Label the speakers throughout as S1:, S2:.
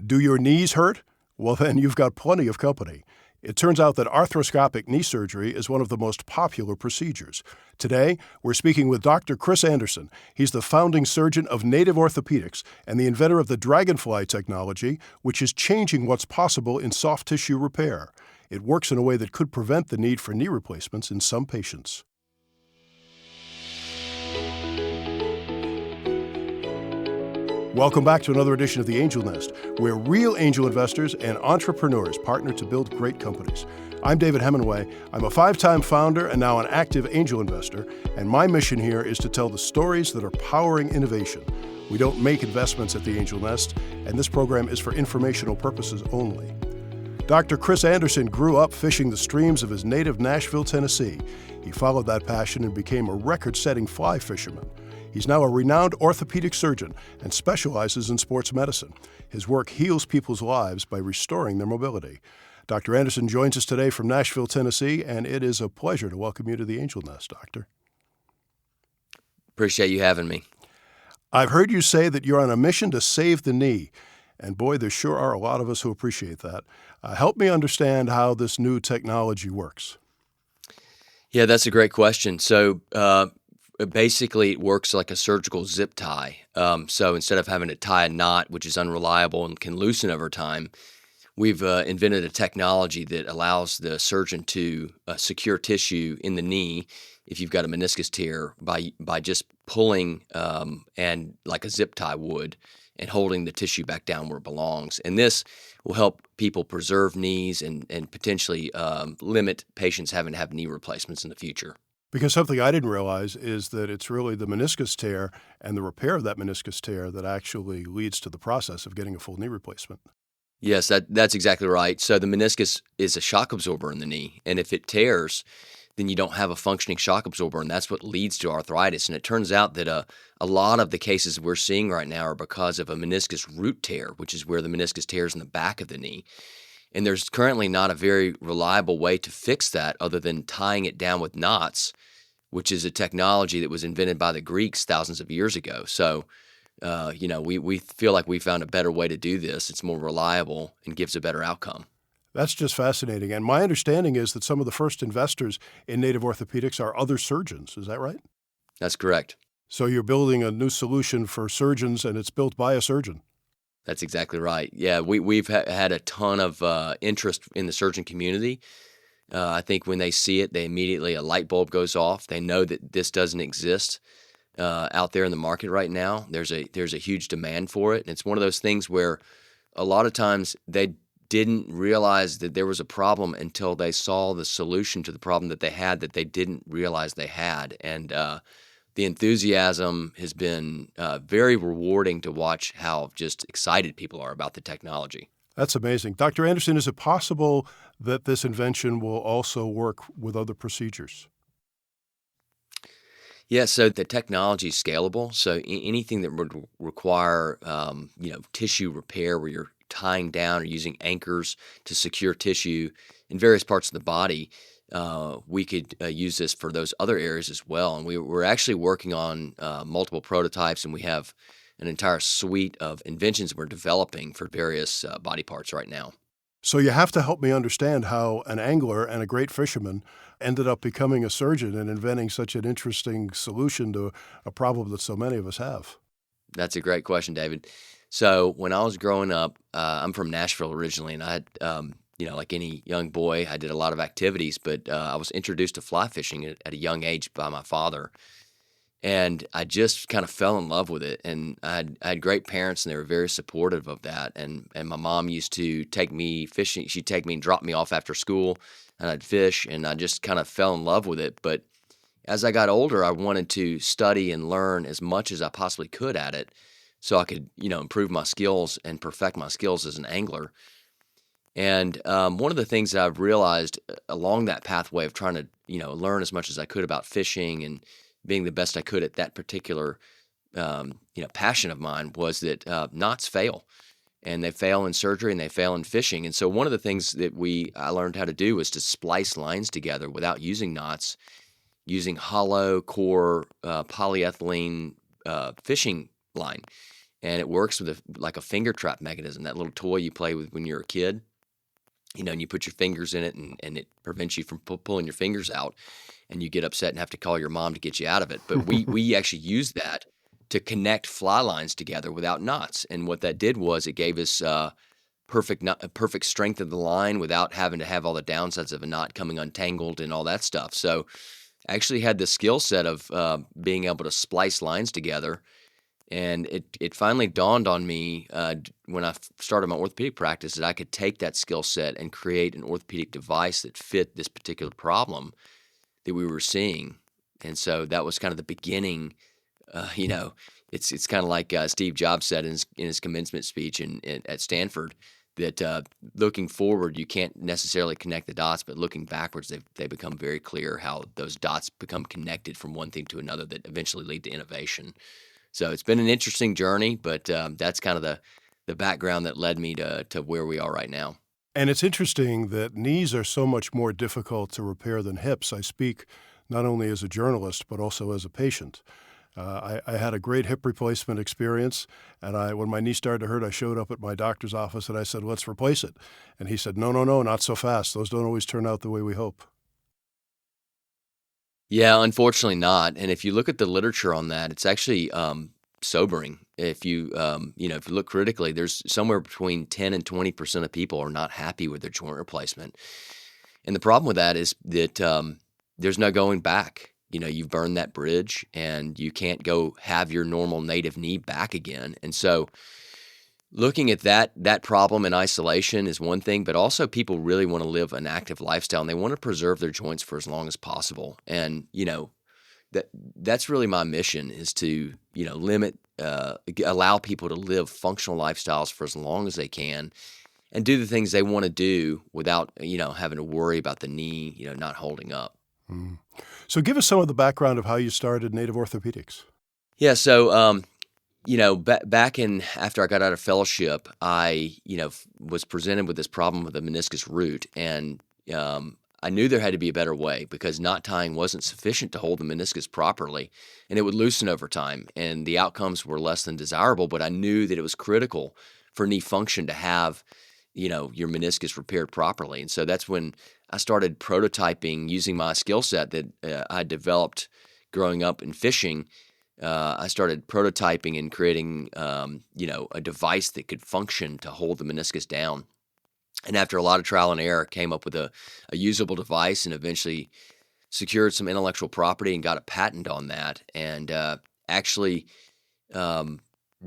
S1: Do your knees hurt? Well, then you've got plenty of company. It turns out that arthroscopic knee surgery is one of the most popular procedures. Today, we're speaking with Dr. Chris Anderson. He's the founding surgeon of Native Orthopaedics and the inventor of the dragonfly technology, which is changing what's possible in soft tissue repair. It works in a way that could prevent the need for knee replacements in some patients. Welcome back to another edition of The Angel Nest, where real angel investors and entrepreneurs partner to build great companies. I'm David Hemingway. I'm a 5-time founder and now an active angel investor, and my mission here is to tell the stories that are powering innovation. We don't make investments at The Angel Nest, and this program is for informational purposes only. Dr. Chris Anderson grew up fishing the streams of his native Nashville, Tennessee. He followed that passion and became a record-setting fly fisherman. He's now a renowned orthopedic surgeon and specializes in sports medicine. His work heals people's lives by restoring their mobility. Dr. Anderson joins us today from Nashville, Tennessee, and it is a pleasure to welcome you to the Angel Nest, Doctor.
S2: Appreciate you having me.
S1: I've heard you say that you're on a mission to save the knee, and boy, there sure are a lot of us who appreciate that. Help me understand how this new technology works.
S2: Yeah, that's a great question. So, basically, it works like a surgical zip tie. So instead of having to tie a knot, which is unreliable and can loosen over time, we've invented a technology that allows the surgeon to secure tissue in the knee if you've got a meniscus tear by just pulling and like a zip tie would and holding the tissue back down where it belongs. And this will help people preserve knees and potentially limit patients having to have knee replacements in the future.
S1: Because something I didn't realize is that it's really the meniscus tear and the repair of that meniscus tear that actually leads to the process of getting a full knee replacement.
S2: Yes, that's exactly right. So the meniscus is a shock absorber in the knee, and if it tears, then you don't have a functioning shock absorber, and that's what leads to arthritis. And it turns out that a lot of the cases we're seeing right now are because of a meniscus root tear, which is where the meniscus tears in the back of the knee. And there's currently not a very reliable way to fix that other than tying it down with knots, which is a technology that was invented by the Greeks thousands of years ago. So, we feel like we found a better way to do this. It's more reliable and gives a better outcome.
S1: That's just fascinating. And my understanding is that some of the first investors in Native Orthopaedics are other surgeons. Is that right?
S2: That's correct.
S1: So you're building a new solution for surgeons, and it's built by a surgeon.
S2: That's exactly right. Yeah, we've had a ton of interest in the surgeon community. I think when they see it, a light bulb goes off. They know that this doesn't exist out there in the market right now. There's a huge demand for it, and it's one of those things where a lot of times they didn't realize that there was a problem until they saw the solution to the problem that they had that they didn't realize they had. And the enthusiasm has been very rewarding to watch how just excited people are about the technology.
S1: That's amazing. Dr. Anderson, is it possible that this invention will also work with other procedures?
S2: Yeah, so the technology is scalable. So anything that would require, tissue repair where you're tying down or using anchors to secure tissue in various parts of the body, we could use this for those other areas as well. And we're actually working on multiple prototypes, and we have an entire suite of inventions we're developing for various body parts right now.
S1: So you have to help me understand how an angler and a great fisherman ended up becoming a surgeon and inventing such an interesting solution to a problem that so many of us have.
S2: That's a great question, David. So when I was growing up, I'm from Nashville originally, and I had, like any young boy, I did a lot of activities, but I was introduced to fly fishing at a young age by my father. And I just kind of fell in love with it. And I had great parents, and they were very supportive of that. And my mom used to take me fishing. She'd take me and drop me off after school, and I'd fish, and I just kind of fell in love with it. But as I got older, I wanted to study and learn as much as I possibly could at it so I could, improve my skills and perfect my skills as an angler. And one of the things that I've realized along that pathway of trying to, learn as much as I could about fishing and being the best I could at that particular, passion of mine was that knots fail, and they fail in surgery and they fail in fishing. And so one of the things that I learned how to do was to splice lines together without using knots, using hollow core polyethylene fishing line. and it works with like a finger trap mechanism, that little toy you play with when you're a kid, and you put your fingers in it, and it prevents you from pulling your fingers out, and you get upset and have to call your mom to get you out of it. But we actually use that to connect fly lines together without knots. And what that did was it gave us perfect strength of the line without having to have all the downsides of a knot coming untangled and all that stuff. So I actually had the skill set of being able to splice lines together. And it finally dawned on me when I started my orthopedic practice that I could take that skill set and create an orthopedic device that fit this particular problem that we were seeing. And so that was kind of the beginning. It's kind of like Steve Jobs said in his commencement speech at Stanford, that looking forward, you can't necessarily connect the dots, but looking backwards, they become very clear how those dots become connected from one thing to another that eventually lead to innovation. So it's been an interesting journey, but that's kind of the background that led me to where we are right now.
S1: And it's interesting that knees are so much more difficult to repair than hips. I speak not only as a journalist, but also as a patient. I had a great hip replacement experience, and when my knee started to hurt, I showed up at my doctor's office and I said, let's replace it. And he said, no, not so fast. Those don't always turn out the way we hope.
S2: Yeah, unfortunately not. And if you look at the literature on that, it's actually sobering. If you look critically, there's somewhere between 10 and 20% of people are not happy with their joint replacement. And the problem with that is that there's no going back. You've burned that bridge and you can't go have your normal native knee back again. And so looking at that problem in isolation is one thing, but also people really want to live an active lifestyle and they want to preserve their joints for as long as possible. And, that's really my mission, is to, allow people to live functional lifestyles for as long as they can and do the things they want to do without, having to worry about the knee, not holding up.
S1: Mm. So give us some of the background of how you started Native Orthopaedics.
S2: Yeah. So, back after I got out of fellowship, I, was presented with this problem with the meniscus root, and I knew there had to be a better way because knot tying wasn't sufficient to hold the meniscus properly, and it would loosen over time, and the outcomes were less than desirable, but I knew that it was critical for knee function to have, your meniscus repaired properly. And so that's when I started prototyping using my skill set that I developed growing up in fishing. I started prototyping and creating, a device that could function to hold the meniscus down. And after a lot of trial and error, came up with a usable device and eventually secured some intellectual property and got a patent on that. And actually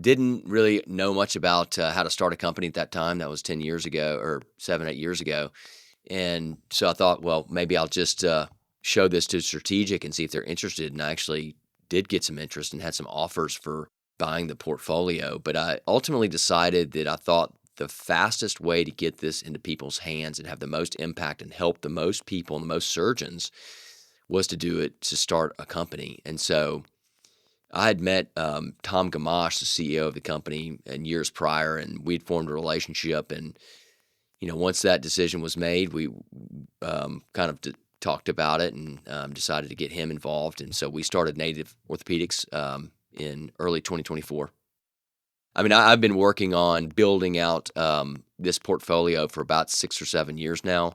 S2: didn't really know much about how to start a company at that time. That was 10 years ago or 7, 8 years ago. And so I thought, well, maybe I'll just show this to Strategic and see if they're interested. And I actually did get some interest and had some offers for buying the portfolio. But I ultimately decided that I thought the fastest way to get this into people's hands and have the most impact and help the most people and the most surgeons was to start a company. And so I had met Tom Gamache, the CEO of the company, in years prior, and we'd formed a relationship. And, once that decision was made, we kind of talked about it and decided to get him involved. And so we started Native Orthopaedics in early 2024. I mean, I've been working on building out this portfolio for about 6 or 7 years now.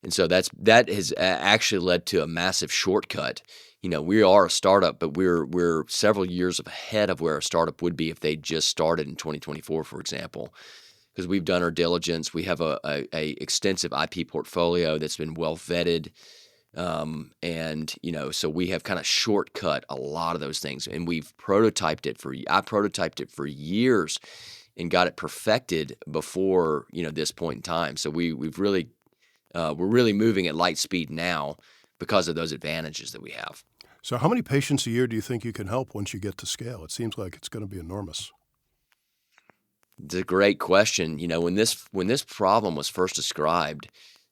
S2: And so that has actually led to a massive shortcut. We are a startup, but we're several years ahead of where a startup would be if they just started in 2024, for example, because we've done our diligence. We have a extensive IP portfolio that's been well vetted. So we have kind of shortcut a lot of those things, and I prototyped it for years and got it perfected before, this point in time. So we're really moving at light speed now because of those advantages that we have.
S1: So how many patients a year do you think you can help once you get to scale? It seems like it's going to be enormous.
S2: It's a great question. When this problem was first described,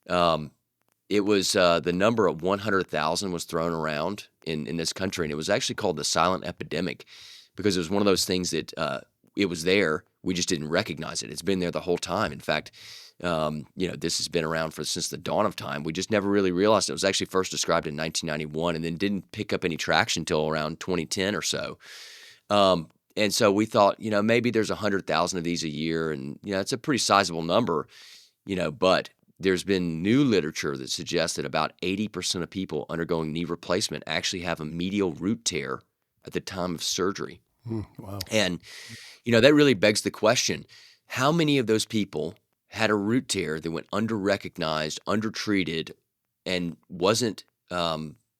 S2: it was the number of 100,000 was thrown around in this country, and it was actually called the silent epidemic because it was one of those things that it was there. We just didn't recognize it. It's been there the whole time. In fact, this has been around since the dawn of time. We just never really realized it. It was actually first described in 1991 and then didn't pick up any traction until around 2010 or so. And so we thought, maybe there's 100,000 of these a year, and it's a pretty sizable number, but there's been new literature that suggests that about 80% of people undergoing knee replacement actually have a medial root tear at the time of surgery.
S1: Wow.
S2: And, that really begs the question, how many of those people had a root tear that went under-recognized, undertreated, and wasn't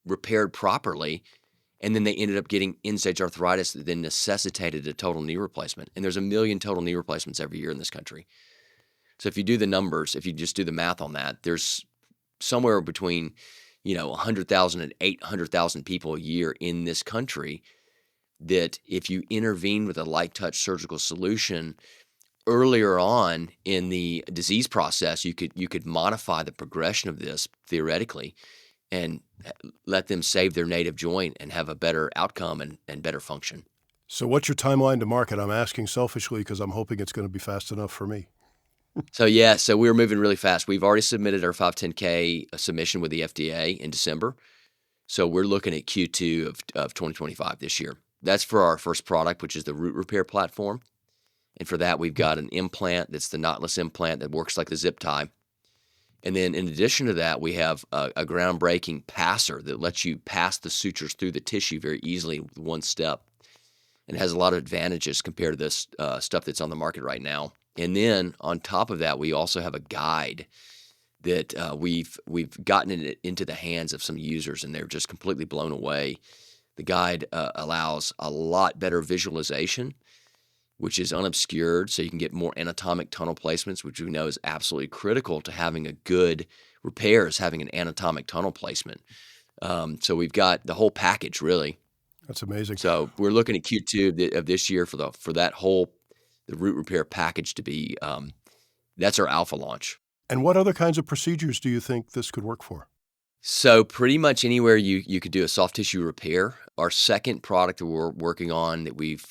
S2: repaired properly, and then they ended up getting end-stage arthritis that then necessitated a total knee replacement? And there's 1 million total knee replacements every year in this country. So if you do the numbers, if you just do the math on that, there's somewhere between 100,000 and 800,000 people a year in this country that if you intervene with a light touch surgical solution earlier on in the disease process, you could modify the progression of this theoretically and let them save their native joint and have a better outcome and better function.
S1: So what's your timeline to market? I'm asking selfishly because I'm hoping it's going to be fast enough for me.
S2: So we're moving really fast. We've already submitted our 510K submission with the FDA in December. So we're looking at Q2 of 2025 this year. That's for our first product, which is the root repair platform. And for that, we've got an implant that's the knotless implant that works like the zip tie. And then in addition to that, we have a groundbreaking passer that lets you pass the sutures through the tissue very easily with one step. And it has a lot of advantages compared to this stuff that's on the market right now. And then on top of that, we also have a guide that we've gotten it into the hands of some users, and they're just completely blown away. The guide allows a lot better visualization, which is unobscured, so you can get more anatomic tunnel placements, which we know is absolutely critical to having a good repair, is having an anatomic tunnel placement. So we've got the whole package, really.
S1: That's amazing.
S2: So we're looking at Q2 of this year for that whole the root repair package to be, that's our alpha launch.
S1: And what other kinds of procedures do you think this could work for?
S2: So pretty much anywhere you could do a soft tissue repair. Our second product that we're working on that we've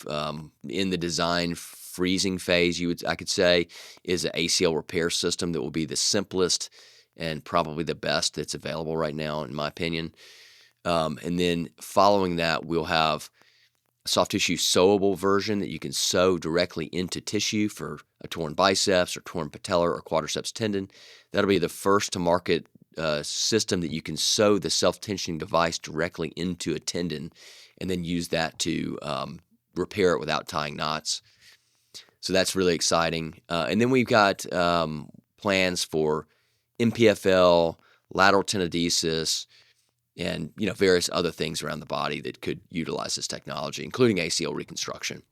S2: in the design freezing phase, I could say, is an ACL repair system that will be the simplest and probably the best that's available right now, in my opinion. And then following that, we'll have a soft tissue sewable version that you can sew directly into tissue for a torn biceps or torn patellar or quadriceps tendon. That'll be the first to market system that you can sew the self-tensioning device directly into a tendon and then use that to repair it without tying knots. So that's really exciting. And then we've got plans for MPFL, lateral tenodesis, and various other things around the body that could utilize this technology, including ACL reconstruction.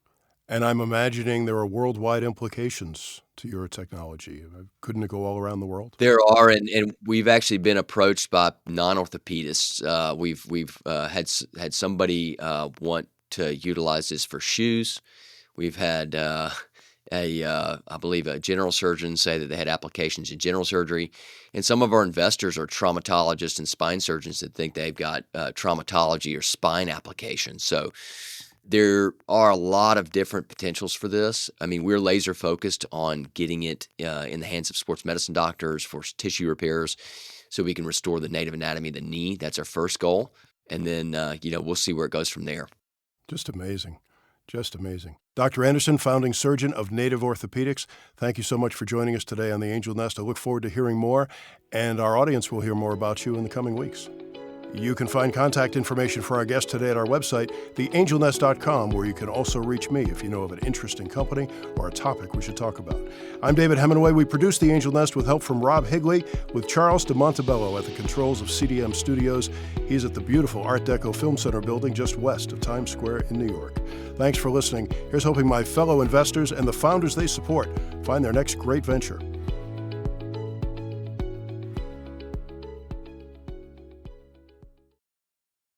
S1: And I'm imagining there are worldwide implications to your technology. Couldn't it go all around the world?
S2: There are, and we've actually been approached by non-orthopedists. We've had somebody want to utilize this for shoes. We've had I believe a general surgeon say that they had applications in general surgery, and some of our investors are traumatologists and spine surgeons that think they've got traumatology or spine applications. So there are a lot of different potentials for this. I mean, we're laser focused on getting it in the hands of sports medicine doctors for tissue repairs so we can restore the native anatomy of the knee. That's our first goal. And then, we'll see where it goes from there.
S1: Just amazing. Just amazing. Dr. Anderson, founding surgeon of Native Orthopaedics, thank you so much for joining us today on the Angel Nest. I look forward to hearing more, and our audience will hear more about you in the coming weeks. You can find contact information for our guest today at our website, theangelnest.com, where you can also reach me if you know of an interesting company or a topic we should talk about. I'm David Hemingway. We produce The Angel Nest with help from Rob Higley, with Charles DeMontebello at the controls of CDM Studios. He's at the beautiful Art Deco Film Center building just west of Times Square in New York. Thanks for listening. Here's hoping my fellow investors and the founders they support find their next great venture.